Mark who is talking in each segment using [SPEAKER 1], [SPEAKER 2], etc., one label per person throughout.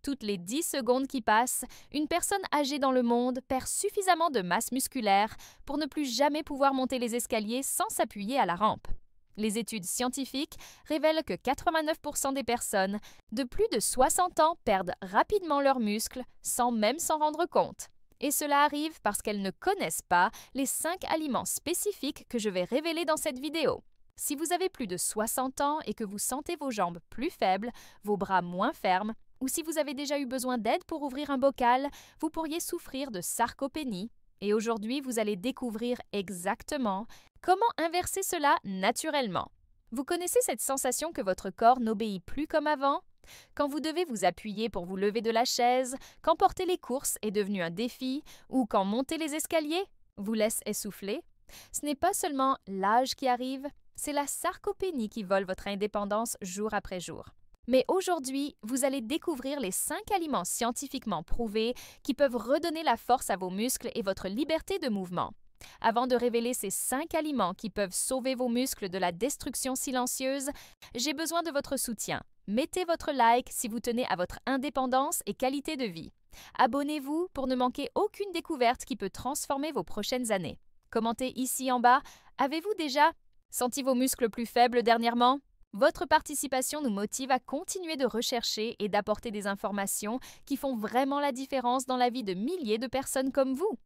[SPEAKER 1] Toutes les 10 secondes qui passent, une personne âgée dans le monde perd suffisamment de masse musculaire pour ne plus jamais pouvoir monter les escaliers sans s'appuyer à la rampe. Les études scientifiques révèlent que 89% des personnes de plus de 60 ans perdent rapidement leurs muscles sans même s'en rendre compte. Et cela arrive parce qu'elles ne connaissent pas les 5 aliments spécifiques que je vais révéler dans cette vidéo. Si vous avez plus de 60 ans et que vous sentez vos jambes plus faibles, vos bras moins fermes, ou si vous avez déjà eu besoin d'aide pour ouvrir un bocal, vous pourriez souffrir de sarcopénie. Et aujourd'hui, vous allez découvrir exactement comment inverser cela naturellement. Vous connaissez cette sensation que votre corps n'obéit plus comme avant? Quand vous devez vous appuyer pour vous lever de la chaise, quand porter les courses est devenu un défi, ou quand monter les escaliers vous laisse essouffler? Ce n'est pas seulement l'âge qui arrive, c'est la sarcopénie qui vole votre indépendance jour après jour. Mais aujourd'hui, vous allez découvrir les 5 aliments scientifiquement prouvés qui peuvent redonner la force à vos muscles et votre liberté de mouvement. Avant de révéler ces 5 aliments qui peuvent sauver vos muscles de la destruction silencieuse, j'ai besoin de votre soutien. Mettez votre like si vous tenez à votre indépendance et qualité de vie. Abonnez-vous pour ne manquer aucune découverte qui peut transformer vos prochaines années. Commentez ici en bas, avez-vous déjà senti vos muscles plus faibles dernièrement? Votre participation nous motive à continuer de rechercher et d'apporter des informations qui font vraiment la différence dans la vie de milliers de personnes comme vous.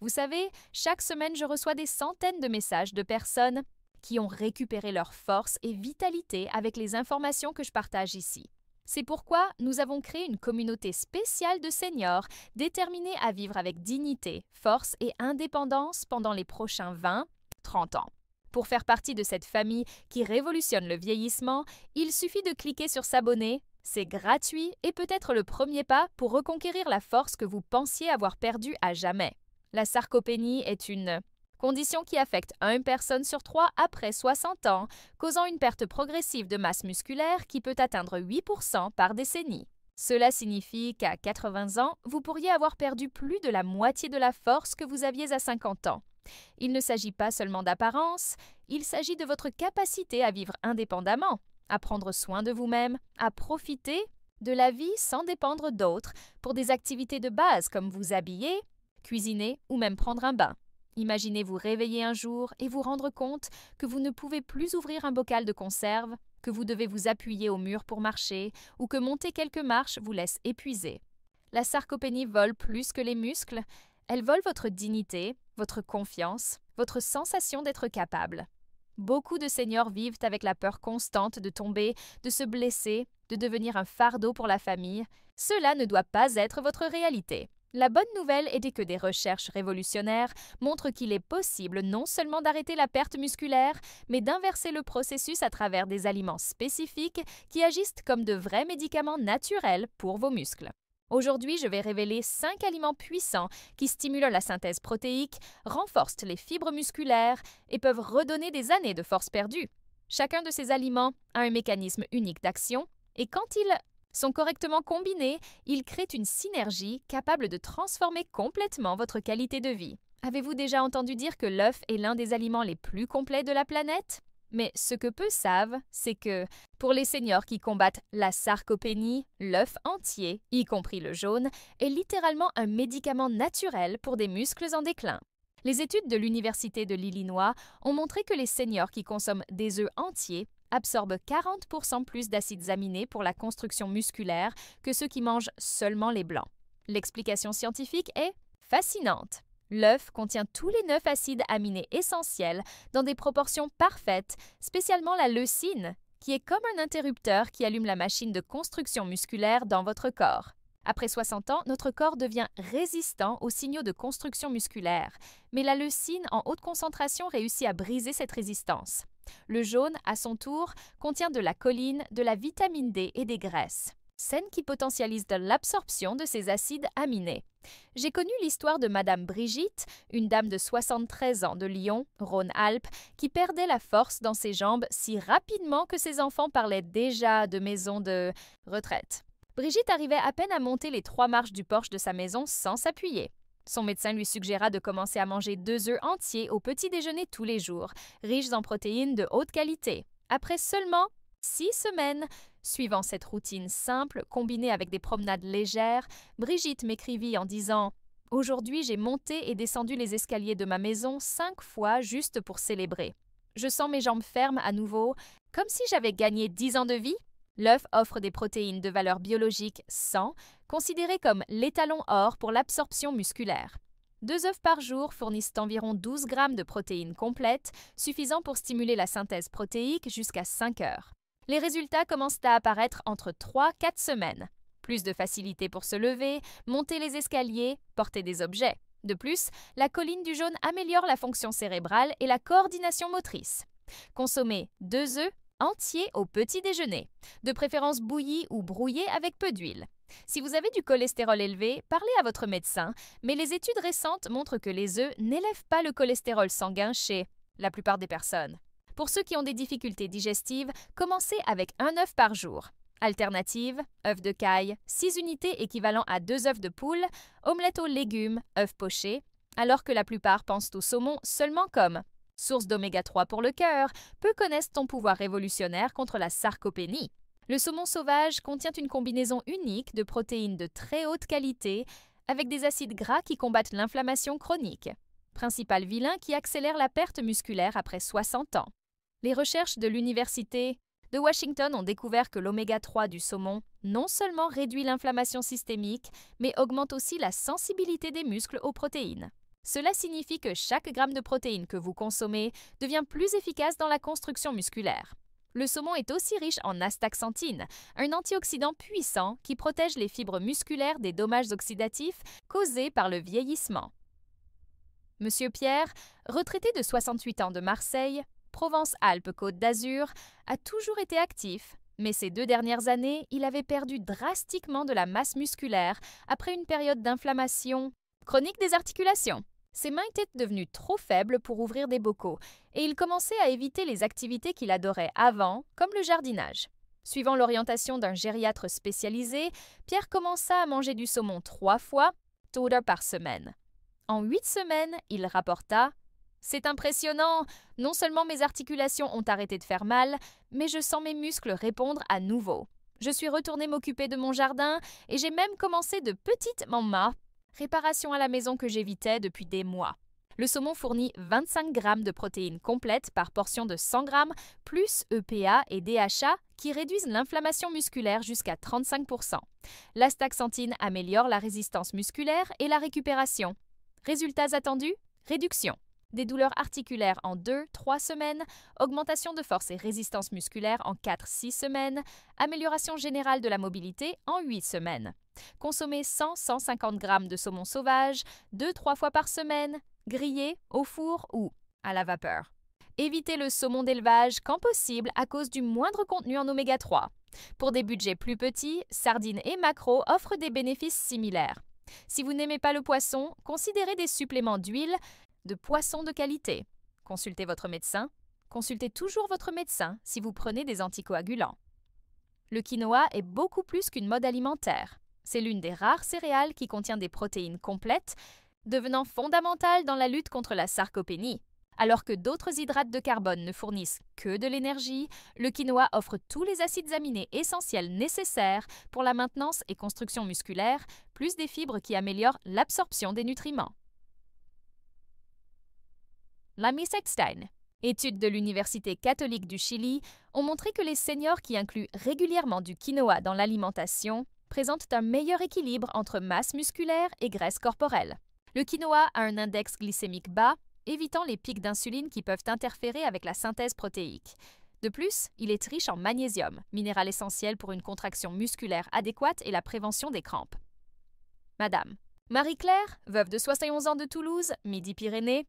[SPEAKER 1] Vous savez, chaque semaine, je reçois des centaines de messages de personnes qui ont récupéré leur force et vitalité avec les informations que je partage ici. C'est pourquoi nous avons créé une communauté spéciale de seniors déterminés à vivre avec dignité, force et indépendance pendant les prochains 20-30 ans. Pour faire partie de cette famille qui révolutionne le vieillissement, il suffit de cliquer sur s'abonner. C'est gratuit et peut être le premier pas pour reconquérir la force que vous pensiez avoir perdue à jamais. La sarcopénie est une condition qui affecte 1 personne sur 3 après 60 ans, causant une perte progressive de masse musculaire qui peut atteindre 8% par décennie. Cela signifie qu'à 80 ans, vous pourriez avoir perdu plus de la moitié de la force que vous aviez à 50 ans. Il ne s'agit pas seulement d'apparence, il s'agit de votre capacité à vivre indépendamment, à prendre soin de vous-même, à profiter de la vie sans dépendre d'autres pour des activités de base comme vous habiller, cuisiner ou même prendre un bain. Imaginez vous réveiller un jour et vous rendre compte que vous ne pouvez plus ouvrir un bocal de conserve, que vous devez vous appuyer au mur pour marcher ou que monter quelques marches vous laisse épuisé. La sarcopénie vole plus que les muscles, elle vole votre dignité, votre confiance, votre sensation d'être capable. Beaucoup de seniors vivent avec la peur constante de tomber, de se blesser, de devenir un fardeau pour la famille. Cela ne doit pas être votre réalité. La bonne nouvelle est que des recherches révolutionnaires montrent qu'il est possible non seulement d'arrêter la perte musculaire, mais d'inverser le processus à travers des aliments spécifiques qui agissent comme de vrais médicaments naturels pour vos muscles. Aujourd'hui, je vais révéler 5 aliments puissants qui stimulent la synthèse protéique, renforcent les fibres musculaires et peuvent redonner des années de force perdue. Chacun de ces aliments a un mécanisme unique d'action et quand ils sont correctement combinés, ils créent une synergie capable de transformer complètement votre qualité de vie. Avez-vous déjà entendu dire que l'œuf est l'un des aliments les plus complets de la planète? Mais ce que peu savent, c'est que, pour les seniors qui combattent la sarcopénie, l'œuf entier, y compris le jaune, est littéralement un médicament naturel pour des muscles en déclin. Les études de l'Université de l'Illinois ont montré que les seniors qui consomment des œufs entiers absorbent 40% plus d'acides aminés pour la construction musculaire que ceux qui mangent seulement les blancs. L'explication scientifique est fascinante. L'œuf contient tous les 9 acides aminés essentiels dans des proportions parfaites, spécialement la leucine, qui est comme un interrupteur qui allume la machine de construction musculaire dans votre corps. Après 60 ans, notre corps devient résistant aux signaux de construction musculaire, mais la leucine en haute concentration réussit à briser cette résistance. Le jaune, à son tour, contient de la choline, de la vitamine D et des graisses, saines qui potentialisent l'absorption de ces acides aminés. J'ai connu l'histoire de Madame Brigitte, une dame de 73 ans de Lyon, Rhône-Alpes, qui perdait la force dans ses jambes si rapidement que ses enfants parlaient déjà de maison de retraite. Brigitte arrivait à peine à monter les 3 marches du porche de sa maison sans s'appuyer. Son médecin lui suggéra de commencer à manger 2 œufs entiers au petit déjeuner tous les jours, riches en protéines de haute qualité. Après seulement 6 semaines. Suivant cette routine simple, combinée avec des promenades légères, Brigitte m'écrivit en disant « Aujourd'hui, j'ai monté et descendu les escaliers de ma maison 5 fois juste pour célébrer. Je sens mes jambes fermes à nouveau, comme si j'avais gagné 10 ans de vie. » L'œuf offre des protéines de valeur biologique 100, considérées comme l'étalon or pour l'absorption musculaire. 2 œufs par jour fournissent environ 12 grammes de protéines complètes, suffisant pour stimuler la synthèse protéique jusqu'à 5 heures. Les résultats commencent à apparaître entre 3-4 semaines. Plus de facilité pour se lever, monter les escaliers, porter des objets. De plus, la choline du jaune améliore la fonction cérébrale et la coordination motrice. Consommez 2 œufs entiers au petit déjeuner, de préférence bouillis ou brouillés avec peu d'huile. Si vous avez du cholestérol élevé, parlez à votre médecin, mais les études récentes montrent que les œufs n'élèvent pas le cholestérol sanguin chez la plupart des personnes. Pour ceux qui ont des difficultés digestives, commencez avec 1 œuf par jour. Alternative, œuf de caille, 6 unités équivalent à 2 œufs de poule, omelette aux légumes, œufs pochés, alors que la plupart pensent au saumon seulement comme source d'oméga 3 pour le cœur, peu connaissent ton pouvoir révolutionnaire contre la sarcopénie. Le saumon sauvage contient une combinaison unique de protéines de très haute qualité avec des acides gras qui combattent l'inflammation chronique, principal vilain qui accélère la perte musculaire après 60 ans. Les recherches de l'Université de Washington ont découvert que l'oméga 3 du saumon non seulement réduit l'inflammation systémique, mais augmente aussi la sensibilité des muscles aux protéines. Cela signifie que chaque gramme de protéines que vous consommez devient plus efficace dans la construction musculaire. Le saumon est aussi riche en astaxanthine, un antioxydant puissant qui protège les fibres musculaires des dommages oxydatifs causés par le vieillissement. Monsieur Pierre, retraité de 68 ans de Marseille, Provence-Alpes-Côte d'Azur, a toujours été actif, mais ces 2 dernières années, il avait perdu drastiquement de la masse musculaire après une période d'inflammation chronique des articulations. Ses mains étaient devenues trop faibles pour ouvrir des bocaux et il commençait à éviter les activités qu'il adorait avant, comme le jardinage. Suivant l'orientation d'un gériatre spécialisé, Pierre commença à manger du saumon 3 fois, par semaine. En 8 semaines, il rapporta « C'est impressionnant, non seulement mes articulations ont arrêté de faire mal, mais je sens mes muscles répondre à nouveau. Je suis retourné m'occuper de mon jardin et j'ai même commencé de petites mammas. Réparation à la maison que j'évitais depuis des mois. » Le saumon fournit 25 grammes de protéines complètes par portion de 100 grammes, plus EPA et DHA qui réduisent l'inflammation musculaire jusqu'à 35%. L'astaxanthine améliore la résistance musculaire et la récupération. Résultats attendus? Réduction des douleurs articulaires en 2-3 semaines, augmentation de force et résistance musculaire en 4-6 semaines, amélioration générale de la mobilité en 8 semaines. Consommez 100-150 grammes de saumon sauvage 2-3 fois par semaine, grillé, au four ou à la vapeur. Évitez le saumon d'élevage quand possible à cause du moindre contenu en oméga 3. Pour des budgets plus petits, sardines et maquereaux offrent des bénéfices similaires. Si vous n'aimez pas le poisson, considérez des suppléments d'huile de poisson de qualité. Consultez votre médecin. Consultez toujours votre médecin si vous prenez des anticoagulants. Le quinoa est beaucoup plus qu'une mode alimentaire. C'est l'une des rares céréales qui contient des protéines complètes, devenant fondamentale dans la lutte contre la sarcopénie. Alors que d'autres hydrates de carbone ne fournissent que de l'énergie, le quinoa offre tous les acides aminés essentiels nécessaires pour la maintenance et construction musculaire, plus des fibres qui améliorent l'absorption des nutriments. L'ami Sexstein. Études de l'Université catholique du Chili ont montré que les seniors qui incluent régulièrement du quinoa dans l'alimentation présentent un meilleur équilibre entre masse musculaire et graisse corporelle. Le quinoa a un index glycémique bas, évitant les pics d'insuline qui peuvent interférer avec la synthèse protéique. De plus, il est riche en magnésium, minéral essentiel pour une contraction musculaire adéquate et la prévention des crampes. Madame Marie-Claire, veuve de 71 ans de Toulouse, Midi-Pyrénées,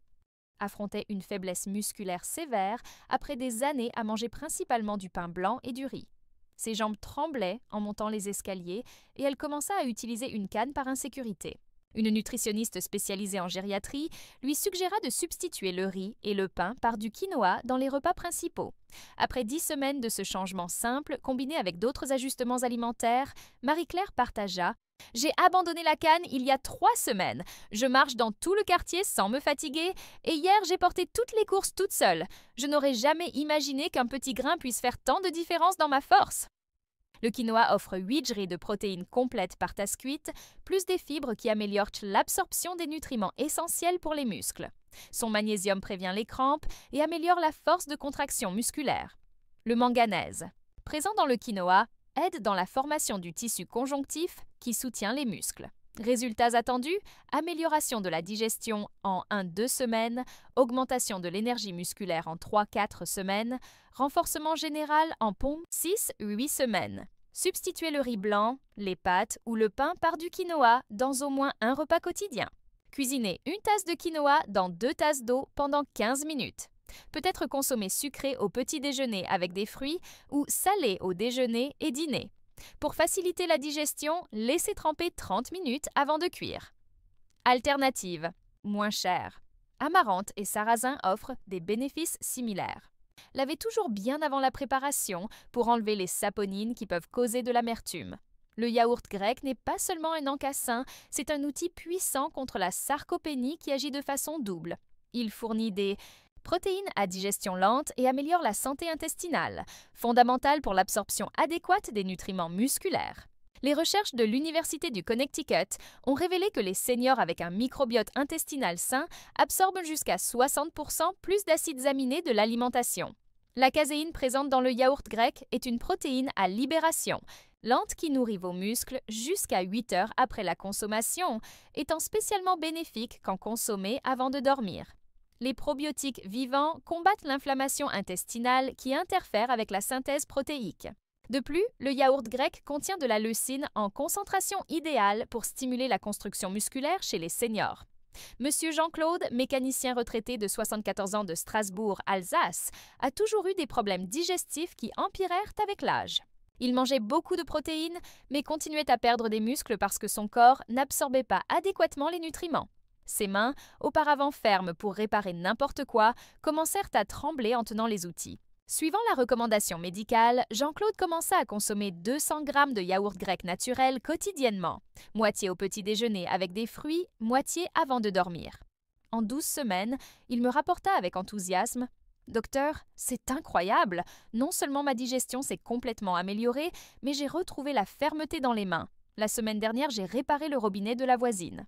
[SPEAKER 1] affrontait une faiblesse musculaire sévère après des années à manger principalement du pain blanc et du riz. Ses jambes tremblaient en montant les escaliers et elle commença à utiliser une canne par insécurité. Une nutritionniste spécialisée en gériatrie lui suggéra de substituer le riz et le pain par du quinoa dans les repas principaux. Après 10 semaines de ce changement simple, combiné avec d'autres ajustements alimentaires, Marie-Claire partagea J'ai abandonné la canne il y a 3 semaines. Je marche dans tout le quartier sans me fatiguer et hier j'ai porté toutes les courses toute seule. Je n'aurais jamais imaginé qu'un petit grain puisse faire tant de différence dans ma force. Le quinoa offre 8 jurées de protéines complètes par tasse cuite, plus des fibres qui améliorent l'absorption des nutriments essentiels pour les muscles. Son magnésium prévient les crampes et améliore la force de contraction musculaire. Le manganèse, présent dans le quinoa, aide dans la formation du tissu conjonctif qui soutient les muscles. Résultats attendus, amélioration de la digestion en 1-2 semaines, augmentation de l'énergie musculaire en 3-4 semaines, renforcement général en pompe 6-8 semaines. Substituez le riz blanc, les pâtes ou le pain par du quinoa dans au moins un repas quotidien. Cuisinez une tasse de quinoa dans 2 tasses d'eau pendant 15 minutes. Peut être consommé sucré au petit déjeuner avec des fruits ou salé au déjeuner et dîner. Pour faciliter la digestion, laissez tremper 30 minutes avant de cuire. Alternative, moins chère. Amaranth et sarrasin offrent des bénéfices similaires. Lavez toujours bien avant la préparation pour enlever les saponines qui peuvent causer de l'amertume. Le yaourt grec n'est pas seulement un encassin, c'est un outil puissant contre la sarcopénie qui agit de façon double. Il fournit des protéines à digestion lente et améliore la santé intestinale, fondamentale pour l'absorption adéquate des nutriments musculaires. Les recherches de l'Université du Connecticut ont révélé que les seniors avec un microbiote intestinal sain absorbent jusqu'à 60% plus d'acides aminés de l'alimentation. La caséine présente dans le yaourt grec est une protéine à libération, lente qui nourrit vos muscles jusqu'à 8 heures après la consommation, étant spécialement bénéfique quand consommée avant de dormir. Les probiotiques vivants combattent l'inflammation intestinale qui interfère avec la synthèse protéique. De plus, le yaourt grec contient de la leucine en concentration idéale pour stimuler la construction musculaire chez les seniors. Monsieur Jean-Claude, mécanicien retraité de 74 ans de Strasbourg, Alsace, a toujours eu des problèmes digestifs qui empirèrent avec l'âge. Il mangeait beaucoup de protéines, mais continuait à perdre des muscles parce que son corps n'absorbait pas adéquatement les nutriments. Ses mains, auparavant fermes pour réparer n'importe quoi, commencèrent à trembler en tenant les outils. Suivant la recommandation médicale, Jean-Claude commença à consommer 200 g de yaourt grec naturel quotidiennement, moitié au petit déjeuner avec des fruits, moitié avant de dormir. En 12 semaines, il me rapporta avec enthousiasme « Docteur, c'est incroyable! Non seulement ma digestion s'est complètement améliorée, mais j'ai retrouvé la fermeté dans les mains. La semaine dernière, j'ai réparé le robinet de la voisine. »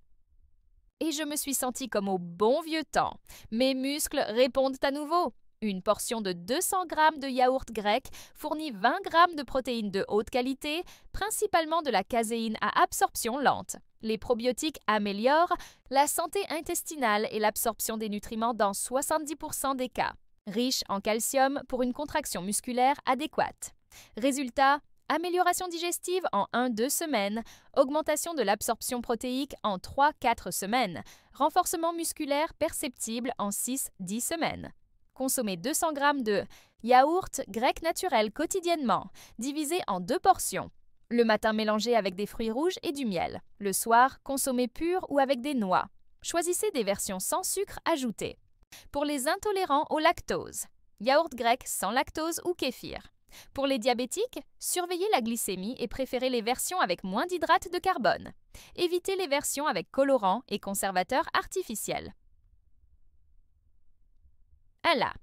[SPEAKER 1] Et je me suis sentie comme au bon vieux temps. Mes muscles répondent à nouveau. Une portion de 200 g de yaourt grec fournit 20 g de protéines de haute qualité, principalement de la caséine à absorption lente. Les probiotiques améliorent la santé intestinale et l'absorption des nutriments dans 70% des cas. Riche en calcium pour une contraction musculaire adéquate. Résultat, amélioration digestive en 1-2 semaines, augmentation de l'absorption protéique en 3-4 semaines, renforcement musculaire perceptible en 6-10 semaines. Consommez 200 g de yaourt grec naturel quotidiennement, divisé en 2 portions. Le matin mélangé avec des fruits rouges et du miel. Le soir, consommé pur ou avec des noix. Choisissez des versions sans sucre ajouté. Pour les intolérants au lactose, yaourt grec sans lactose ou kéfir. Pour les diabétiques, surveillez la glycémie et préférez les versions avec moins d'hydrates de carbone. Évitez les versions avec colorants et conservateurs artificiels. Ala.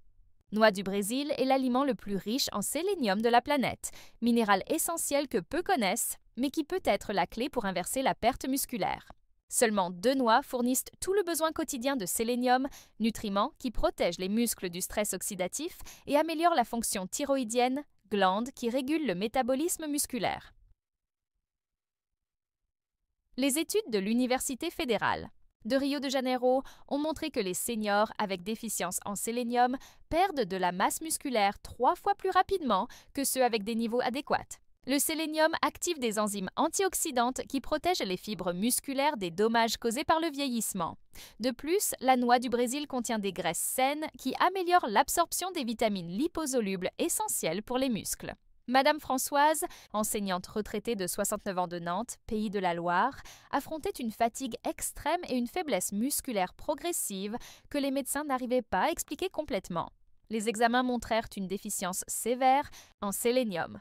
[SPEAKER 1] Noix du Brésil est l'aliment le plus riche en sélénium de la planète, minéral essentiel que peu connaissent, mais qui peut être la clé pour inverser la perte musculaire. Seulement 2 noix fournissent tout le besoin quotidien de sélénium, nutriment qui protège les muscles du stress oxydatif et améliore la fonction thyroïdienne, glande qui régule le métabolisme musculaire. Les études de l'Université fédérale de Rio de Janeiro ont montré que les seniors avec déficience en sélénium perdent de la masse musculaire 3 fois plus rapidement que ceux avec des niveaux adéquats. Le sélénium active des enzymes antioxydantes qui protègent les fibres musculaires des dommages causés par le vieillissement. De plus, la noix du Brésil contient des graisses saines qui améliorent l'absorption des vitamines liposolubles essentielles pour les muscles. Madame Françoise, enseignante retraitée de 69 ans de Nantes, pays de la Loire, affrontait une fatigue extrême et une faiblesse musculaire progressive que les médecins n'arrivaient pas à expliquer complètement. Les examens montrèrent une déficience sévère en sélénium.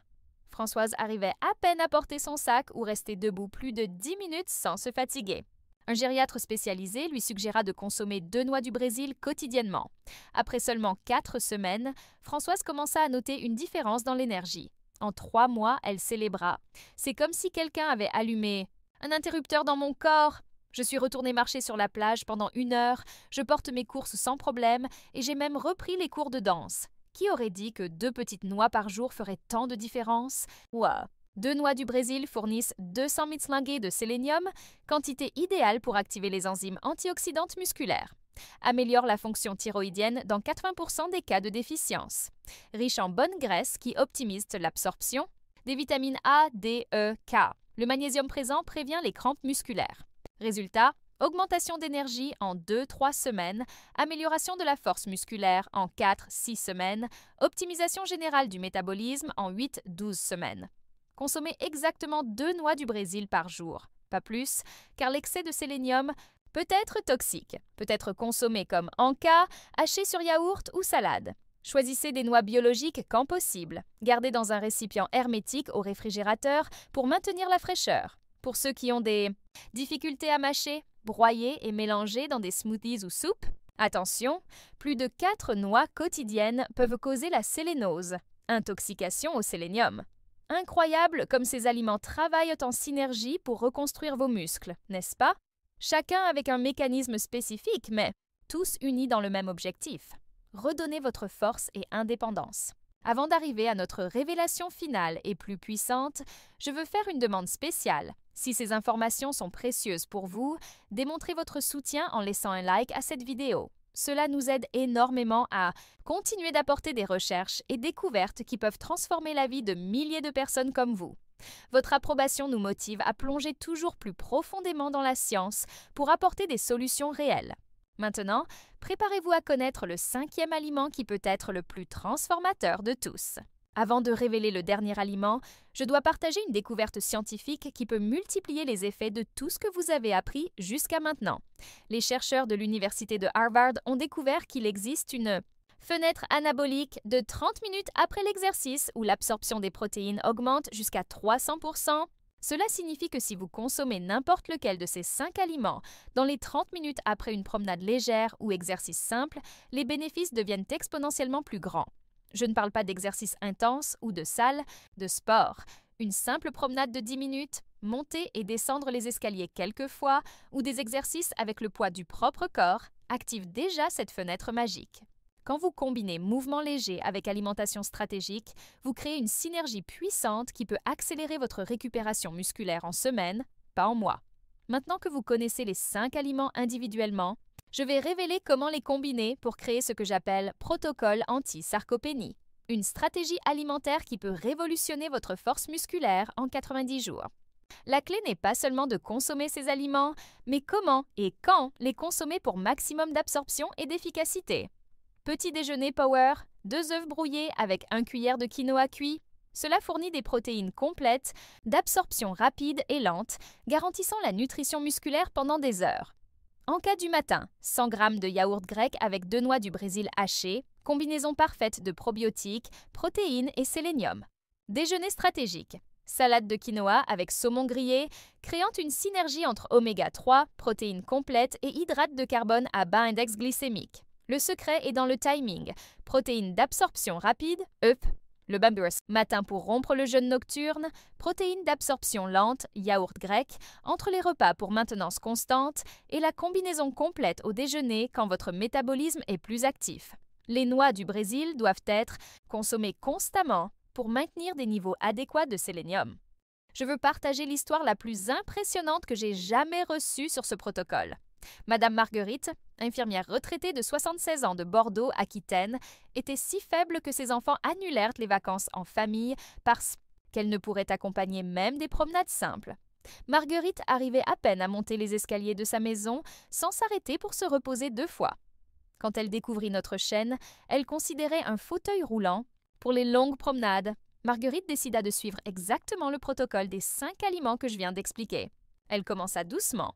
[SPEAKER 1] Françoise arrivait à peine à porter son sac ou restait debout plus de 10 minutes sans se fatiguer. Un gériatre spécialisé lui suggéra de consommer 2 noix du Brésil quotidiennement. Après seulement 4 semaines, Françoise commença à noter une différence dans l'énergie. En 3 mois, elle célébra. C'est comme si quelqu'un avait allumé un interrupteur dans mon corps. Je suis retournée marcher sur la plage pendant 1 heure, je porte mes courses sans problème et j'ai même repris les cours de danse. Qui aurait dit que 2 petites noix par jour feraient tant de différence? Ouah! 2 noix du Brésil fournissent 200 mitslingués de sélénium, quantité idéale pour activer les enzymes antioxydantes musculaires. Améliore la fonction thyroïdienne dans 80% des cas de déficience. Riche en bonnes graisses qui optimisent l'absorption des vitamines A, D, E, K. Le magnésium présent prévient les crampes musculaires. Résultat, augmentation d'énergie en 2-3 semaines, amélioration de la force musculaire en 4-6 semaines, optimisation générale du métabolisme en 8-12 semaines. Consommez exactement 2 noix du Brésil par jour, pas plus, car l'excès de sélénium peut être toxique, peut être consommé comme encas, haché sur yaourt ou salade. Choisissez des noix biologiques quand possible. Gardez dans un récipient hermétique au réfrigérateur pour maintenir la fraîcheur. Pour ceux qui ont des difficultés à mâcher, broyer et mélanger dans des smoothies ou soupes, attention, plus de 4 noix quotidiennes peuvent causer la sélénose, intoxication au sélénium. Incroyable comme ces aliments travaillent en synergie pour reconstruire vos muscles, n'est-ce pas? Chacun avec un mécanisme spécifique, mais tous unis dans le même objectif. Redonnez votre force et indépendance. Avant d'arriver à notre révélation finale et plus puissante, je veux faire une demande spéciale. Si ces informations sont précieuses pour vous, démontrez votre soutien en laissant un like à cette vidéo. Cela nous aide énormément à continuer d'apporter des recherches et découvertes qui peuvent transformer la vie de milliers de personnes comme vous. Votre approbation nous motive à plonger toujours plus profondément dans la science pour apporter des solutions réelles. Maintenant, préparez-vous à connaître le 5e aliment qui peut être le plus transformateur de tous. Avant de révéler le dernier aliment, je dois partager une découverte scientifique qui peut multiplier les effets de tout ce que vous avez appris jusqu'à maintenant. Les chercheurs de l'Université de Harvard ont découvert qu'il existe une fenêtre anabolique de 30 minutes après l'exercice où l'absorption des protéines augmente jusqu'à 300%. Cela signifie que si vous consommez n'importe lequel de ces 5 aliments dans les 30 minutes après une promenade légère ou exercice simple, les bénéfices deviennent exponentiellement plus grands. Je ne parle pas d'exercice intense ou de salle, de sport. Une simple promenade de 10 minutes, monter et descendre les escaliers quelques fois ou des exercices avec le poids du propre corps active déjà cette fenêtre magique. Quand vous combinez mouvement léger avec alimentation stratégique, vous créez une synergie puissante qui peut accélérer votre récupération musculaire en semaines, pas en mois. Maintenant que vous connaissez les 5 aliments individuellement, je vais révéler comment les combiner pour créer ce que j'appelle protocole anti-sarcopénie, une stratégie alimentaire qui peut révolutionner votre force musculaire en 90 jours. La clé n'est pas seulement de consommer ces aliments, mais comment et quand les consommer pour maximum d'absorption et d'efficacité. Petit déjeuner power, 2 œufs brouillés avec 1 cuillère de quinoa cuit. Cela fournit des protéines complètes, d'absorption rapide et lente, garantissant la nutrition musculaire pendant des heures. Encas du matin, 100 g de yaourt grec avec 2 noix du Brésil hachées, combinaison parfaite de probiotiques, protéines et sélénium. Déjeuner stratégique, salade de quinoa avec saumon grillé, créant une synergie entre oméga 3, protéines complètes et hydrates de carbone à bas index glycémique. Le secret est dans le timing, protéines d'absorption rapide, œufs, le bambus matin pour rompre le jeûne nocturne, protéines d'absorption lente, yaourt grec, entre les repas pour maintenance constante et la combinaison complète au déjeuner quand votre métabolisme est plus actif. Les noix du Brésil doivent être consommées constamment pour maintenir des niveaux adéquats de sélénium. Je veux partager l'histoire la plus impressionnante que j'ai jamais reçue sur ce protocole. Madame Marguerite, infirmière retraitée de 76 ans de Bordeaux, Aquitaine, était si faible que ses enfants annulèrent les vacances en famille parce qu'elle ne pourrait accompagner même des promenades simples. Marguerite arrivait à peine à monter les escaliers de sa maison sans s'arrêter pour se reposer 2 fois. Quand elle découvrit notre chaîne, elle considérait un fauteuil roulant pour les longues promenades. Marguerite décida de suivre exactement le protocole des 5 aliments que je viens d'expliquer. Elle commença doucement.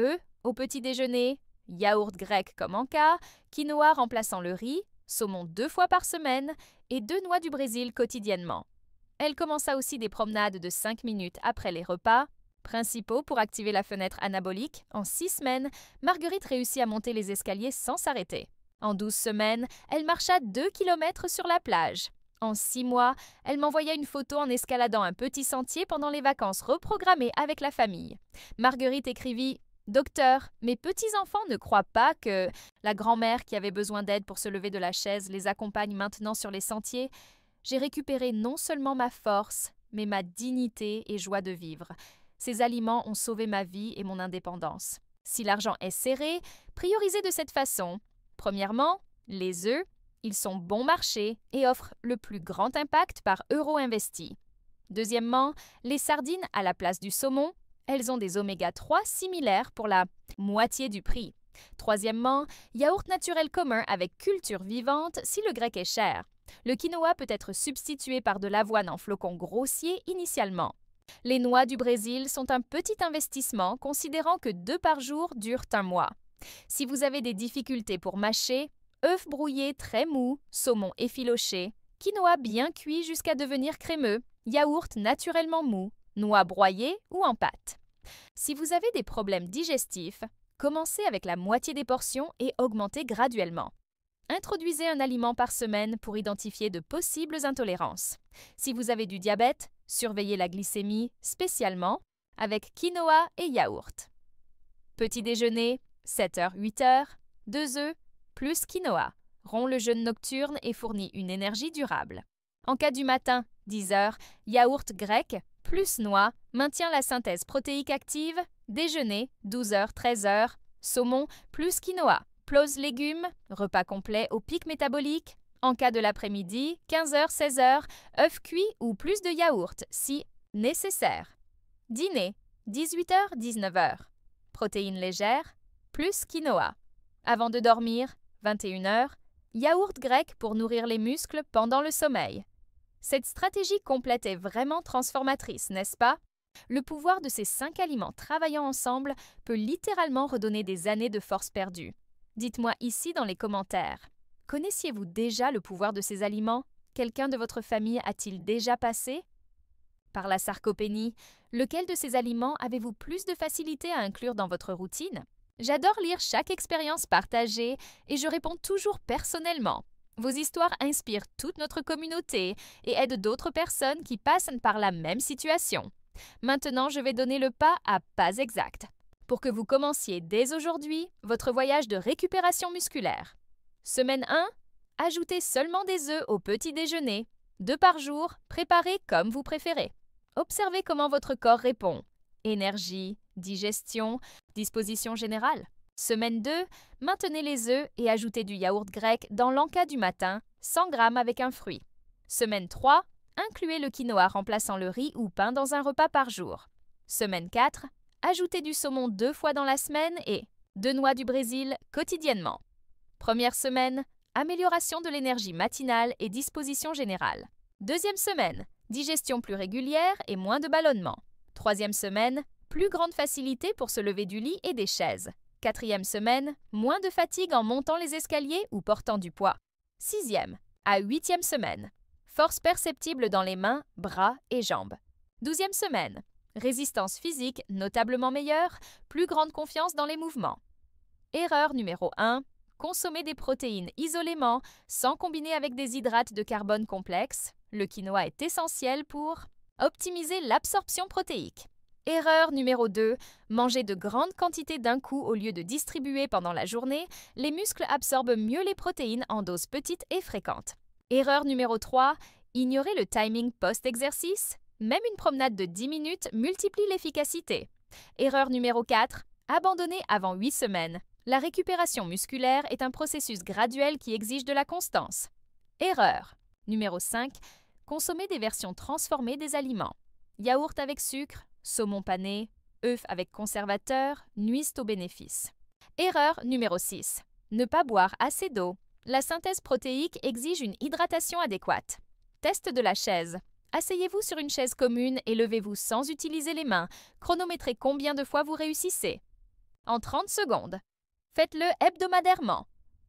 [SPEAKER 1] Œufs au petit déjeuner, yaourt grec comme encas, quinoa remplaçant le riz, saumon 2 fois par semaine et 2 noix du Brésil quotidiennement. Elle commença aussi des promenades de 5 minutes après les repas principaux pour activer la fenêtre anabolique. En 6 semaines, Marguerite réussit à monter les escaliers sans s'arrêter. En 12 semaines, elle marcha 2 kilomètres sur la plage. En 6 mois, elle m'envoya une photo en escaladant un petit sentier pendant les vacances reprogrammées avec la famille. Marguerite écrivit « Docteur, mes petits-enfants ne croient pas que la grand-mère qui avait besoin d'aide pour se lever de la chaise les accompagne maintenant sur les sentiers. J'ai récupéré non seulement ma force, mais ma dignité et joie de vivre. Ces aliments ont sauvé ma vie et mon indépendance. Si l'argent est serré, priorisez de cette façon. Premièrement, les œufs. Ils sont bon marché et offrent le plus grand impact par euro investi. Deuxièmement, les sardines à la place du saumon. Elles ont des oméga 3 similaires pour la moitié du prix. Troisièmement, yaourt naturel commun avec culture vivante si le grec est cher. Le quinoa peut être substitué par de l'avoine en flocons grossiers initialement. Les noix du Brésil sont un petit investissement considérant que 2 par jour durent un mois. Si vous avez des difficultés pour mâcher, œufs brouillés très mous, saumon effiloché, quinoa bien cuit jusqu'à devenir crémeux, yaourt naturellement mou, noix broyées ou en pâte. Si vous avez des problèmes digestifs, commencez avec la moitié des portions et augmentez graduellement. Introduisez un aliment par semaine pour identifier de possibles intolérances. Si vous avez du diabète, surveillez la glycémie spécialement avec quinoa et yaourt. Petit déjeuner, 7h-8h, 2 œufs, plus quinoa, rompt le jeûne nocturne et fournit une énergie durable. En cas du matin, 10h, yaourt grec, plus noix, maintient la synthèse protéique active, déjeuner, 12h-13h, saumon, plus quinoa, plause légumes, repas complet au pic métabolique. En cas de l'après-midi, 15h-16h, œufs cuits ou plus de yaourt, si nécessaire. Dîner, 18h-19h, protéines légères, plus quinoa. Avant de dormir, 21h, yaourt grec pour nourrir les muscles pendant le sommeil. Cette stratégie complète est vraiment transformatrice, n'est-ce pas? Le pouvoir de ces 5 aliments travaillant ensemble peut littéralement redonner des années de force perdue. Dites-moi ici dans les commentaires. Connaissiez-vous déjà le pouvoir de ces aliments? Quelqu'un de votre famille a-t-il déjà passé par la sarcopénie? Lequel de ces aliments avez-vous plus de facilité à inclure dans votre routine? J'adore lire chaque expérience partagée et je réponds toujours personnellement. Vos histoires inspirent toute notre communauté et aident d'autres personnes qui passent par la même situation. Maintenant, je vais donner le pas à pas exact pour que vous commenciez dès aujourd'hui votre voyage de récupération musculaire. Semaine 1, ajoutez seulement des œufs au petit déjeuner, 2 par jour, préparés comme vous préférez. Observez comment votre corps répond. Énergie, digestion, disposition générale. Semaine 2, maintenez les œufs et ajoutez du yaourt grec dans l'encas du matin, 100 g avec un fruit. Semaine 3, incluez le quinoa remplaçant le riz ou pain dans un repas par jour. Semaine 4, ajoutez du saumon 2 fois dans la semaine et 2 noix du Brésil quotidiennement. Première semaine, amélioration de l'énergie matinale et disposition générale. Deuxième semaine, digestion plus régulière et moins de ballonnement. Troisième semaine, plus grande facilité pour se lever du lit et des chaises. Quatrième semaine, moins de fatigue en montant les escaliers ou portant du poids. Sixième, à 8e semaine, force perceptible dans les mains, bras et jambes. 12e semaine, résistance physique notablement meilleure, plus grande confiance dans les mouvements. Erreur numéro 1, consommer des protéines isolément sans combiner avec des hydrates de carbone complexes. Le quinoa est essentiel pour optimiser l'absorption protéique. Erreur numéro 2, manger de grandes quantités d'un coup au lieu de distribuer pendant la journée, les muscles absorbent mieux les protéines en doses petites et fréquentes. Erreur numéro 3, ignorer le timing post-exercice. Même une promenade de 10 minutes multiplie l'efficacité. Erreur numéro 4, abandonner avant 8 semaines. La récupération musculaire est un processus graduel qui exige de la constance. Erreur numéro 5, consommer des versions transformées des aliments. Yaourt avec sucre, saumon pané, œufs avec conservateur nuisent aux bénéfices. Erreur numéro 6. Ne pas boire assez d'eau. La synthèse protéique exige une hydratation adéquate. Test de la chaise. Asseyez-vous sur une chaise commune et levez-vous sans utiliser les mains. Chronométrez combien de fois vous réussissez. En 30 secondes. Faites-le hebdomadairement.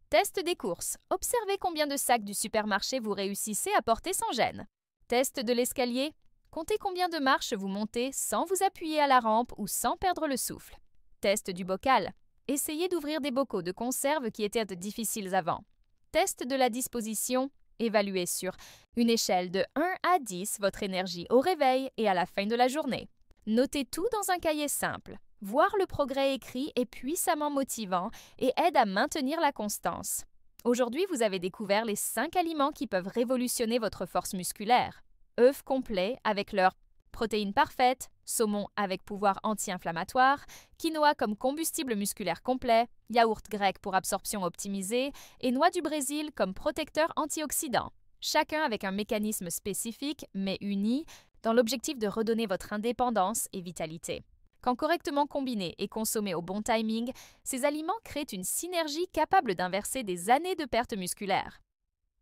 [SPEAKER 1] Test des courses. Observez combien de sacs du supermarché vous réussissez à porter sans gêne. Test de l'escalier. Comptez combien de marches vous montez sans vous appuyer à la rampe ou sans perdre le souffle. Test du bocal. Essayez d'ouvrir des bocaux de conserve qui étaient difficiles avant. Test de la disposition. Évaluez sur une échelle de 1 à 10 votre énergie au réveil et à la fin de la journée. Notez tout dans un cahier simple. Voir le progrès écrit est puissamment motivant et aide à maintenir la constance. Aujourd'hui, vous avez découvert les 5 aliments qui peuvent révolutionner votre force musculaire. Œufs complets avec leur protéines parfaites, saumon avec pouvoir anti-inflammatoire, quinoa comme combustible musculaire complet, yaourt grec pour absorption optimisée et noix du Brésil comme protecteur antioxydant. Chacun avec un mécanisme spécifique mais uni dans l'objectif de redonner votre indépendance et vitalité. Quand correctement combinés et consommés au bon timing, ces aliments créent une synergie capable d'inverser des années de perte musculaire.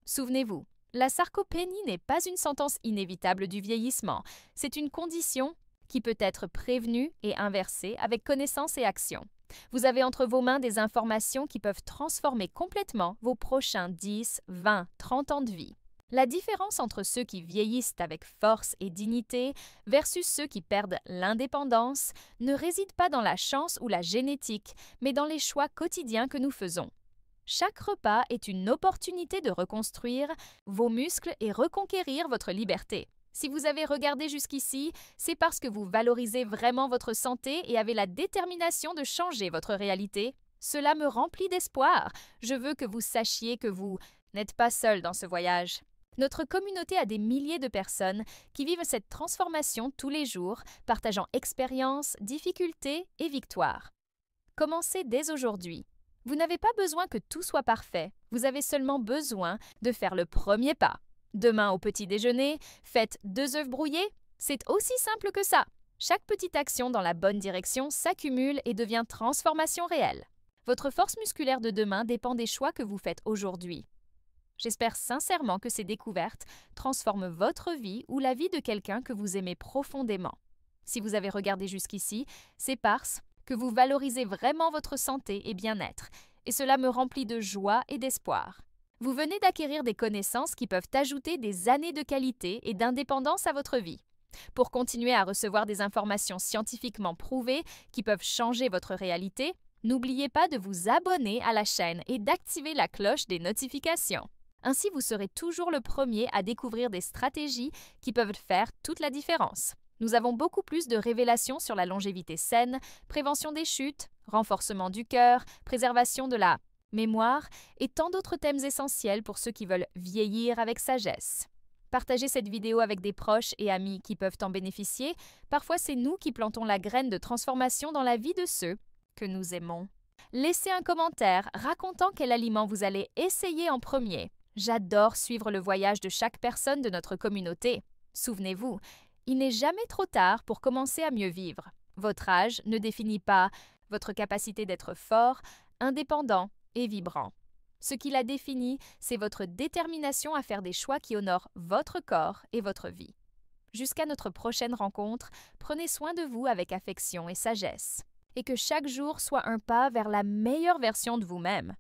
[SPEAKER 1] Souvenez-vous, la sarcopénie n'est pas une sentence inévitable du vieillissement, c'est une condition qui peut être prévenue et inversée avec connaissance et action. Vous avez entre vos mains des informations qui peuvent transformer complètement vos prochains 10, 20, 30 ans de vie. La différence entre ceux qui vieillissent avec force et dignité versus ceux qui perdent l'indépendance ne réside pas dans la chance ou la génétique, mais dans les choix quotidiens que nous faisons. Chaque repas est une opportunité de reconstruire vos muscles et reconquérir votre liberté. Si vous avez regardé jusqu'ici, c'est parce que vous valorisez vraiment votre santé et avez la détermination de changer votre réalité. Cela me remplit d'espoir. Je veux que vous sachiez que vous n'êtes pas seul dans ce voyage. Notre communauté a des milliers de personnes qui vivent cette transformation tous les jours, partageant expériences, difficultés et victoires. Commencez dès aujourd'hui. Vous n'avez pas besoin que tout soit parfait, vous avez seulement besoin de faire le premier pas. Demain au petit déjeuner, faites 2 œufs brouillés. C'est aussi simple que ça. Chaque petite action dans la bonne direction s'accumule et devient transformation réelle. Votre force musculaire de demain dépend des choix que vous faites aujourd'hui. J'espère sincèrement que ces découvertes transforment votre vie ou la vie de quelqu'un que vous aimez profondément. Si vous avez regardé jusqu'ici, c'est parce que vous valorisez vraiment votre santé et bien-être, et cela me remplit de joie et d'espoir. Vous venez d'acquérir des connaissances qui peuvent ajouter des années de qualité et d'indépendance à votre vie. Pour continuer à recevoir des informations scientifiquement prouvées qui peuvent changer votre réalité, n'oubliez pas de vous abonner à la chaîne et d'activer la cloche des notifications. Ainsi, vous serez toujours le premier à découvrir des stratégies qui peuvent faire toute la différence. Nous avons beaucoup plus de révélations sur la longévité saine, prévention des chutes, renforcement du cœur, préservation de la mémoire et tant d'autres thèmes essentiels pour ceux qui veulent vieillir avec sagesse. Partagez cette vidéo avec des proches et amis qui peuvent en bénéficier. Parfois, c'est nous qui plantons la graine de transformation dans la vie de ceux que nous aimons. Laissez un commentaire racontant quel aliment vous allez essayer en premier. J'adore suivre le voyage de chaque personne de notre communauté. Souvenez-vous, il n'est jamais trop tard pour commencer à mieux vivre. Votre âge ne définit pas votre capacité d'être fort, indépendant et vibrant. Ce qui la définit, c'est votre détermination à faire des choix qui honorent votre corps et votre vie. Jusqu'à notre prochaine rencontre, prenez soin de vous avec affection et sagesse. Et que chaque jour soit un pas vers la meilleure version de vous-même.